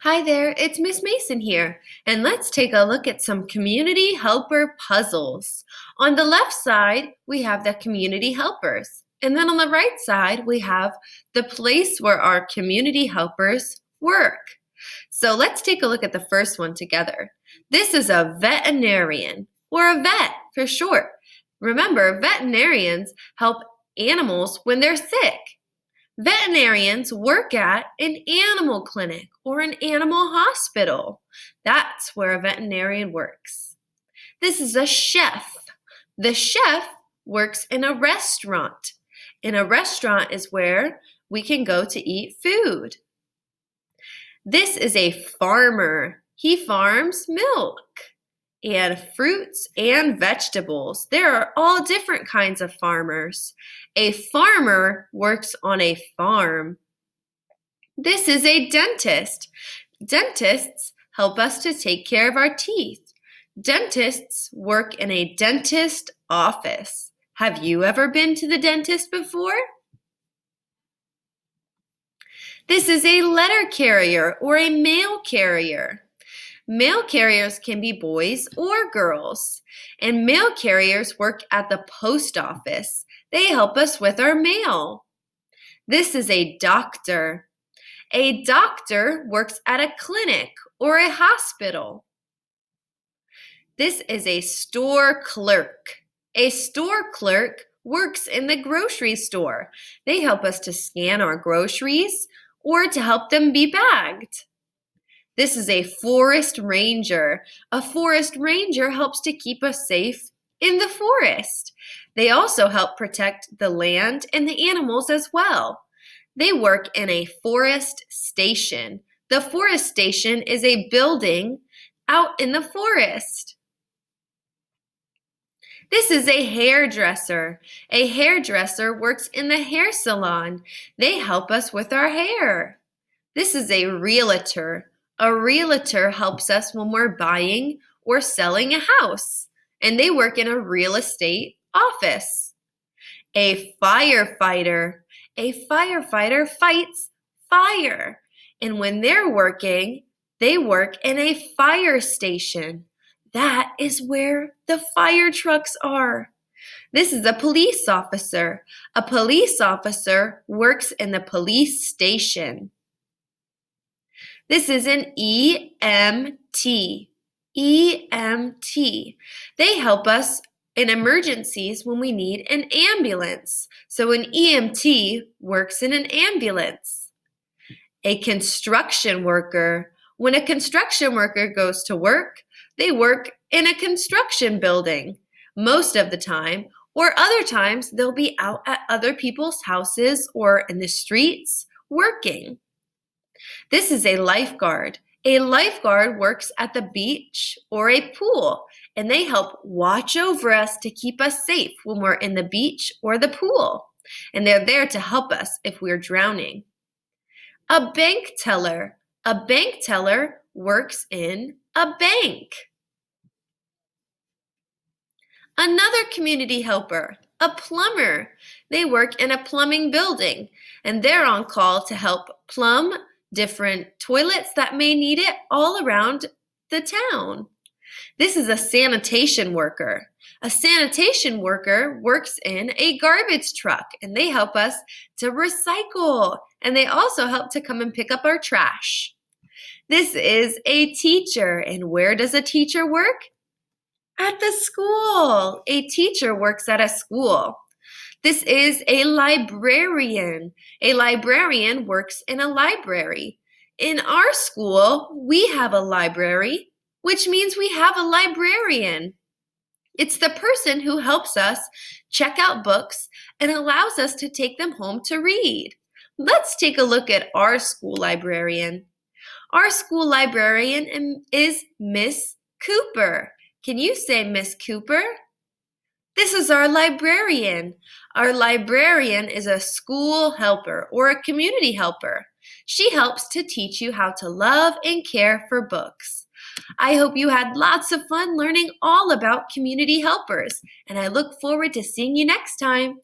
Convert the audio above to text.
Hi there, it's Miss Mason here, and let's take a look at some community helper puzzles. On the left side, we have the community helpers, and then on the right side, we have the place where our community helpers work. So let's take a look at the first one together. This is a veterinarian, or a vet for short. Remember, veterinarians help animals when they're sick. Veterinarians work at an animal clinic or an animal hospital. That's where a veterinarian works. This is a chef. The chef works in a restaurant. In a restaurant is where we can go to eat food. This is a farmer. He farms milk and fruits and vegetables. There are all different kinds of farmers. A farmer works on a farm. This is a dentist. Dentists help us to take care of our teeth. Dentists work in a dentist office. Have you ever been to the dentist before? This is a letter carrier or a mail carrier. Mail carriers can be boys or girls, and mail carriers work at the post office. They help us with our mail. This is a doctor. A doctor works at a clinic or a hospital. This is a store clerk. A store clerk works in the grocery store. They help us to scan our groceries or to help them be bagged. This is a forest ranger. A forest ranger helps to keep us safe in the forest. They also help protect the land and the animals as well. They work in a forest station. The forest station is a building out in the forest. This is a hairdresser. A hairdresser works in the hair salon. They help us with our hair. This is a realtor. A realtor helps us when we're buying or selling a house, and they work in a real estate office. A firefighter. A firefighter fights fire, and when they're working, they work in a fire station. That is where the fire trucks are. This is a police officer. A police officer works in the police station. This is an EMT. EMT. They help us in emergencies when we need an ambulance. So an EMT works in an ambulance. A construction worker. When a construction worker goes to work, they work in a construction building most of the time, or other times they'll be out at other people's houses or in the streets working. This is a lifeguard. A lifeguard works at the beach or a pool, and they help watch over us to keep us safe when we're in the beach or the pool. And they're there to help us if we're drowning. A bank teller. A bank teller works in a bank. Another community helper, a plumber. They work in a plumbing building, and they're on call to help plumb different toilets that may need it all around the town. This is a sanitation worker. A sanitation worker works in a garbage truck, and they help us to recycle, and they also help to come and pick up our trash. This is a teacher, and where does a teacher work? At the school. A teacher works at a school. This is a librarian. A librarian works in a library. In our school, we have a library, which means we have a librarian. It's the person who helps us check out books and allows us to take them home to read. Let's take a look at our school librarian. Our school librarian is Miss Cooper. Can you say Miss Cooper? This is our librarian. Our librarian is a school helper or a community helper. She helps to teach you how to love and care for books. I hope you had lots of fun learning all about community helpers, and I look forward to seeing you next time.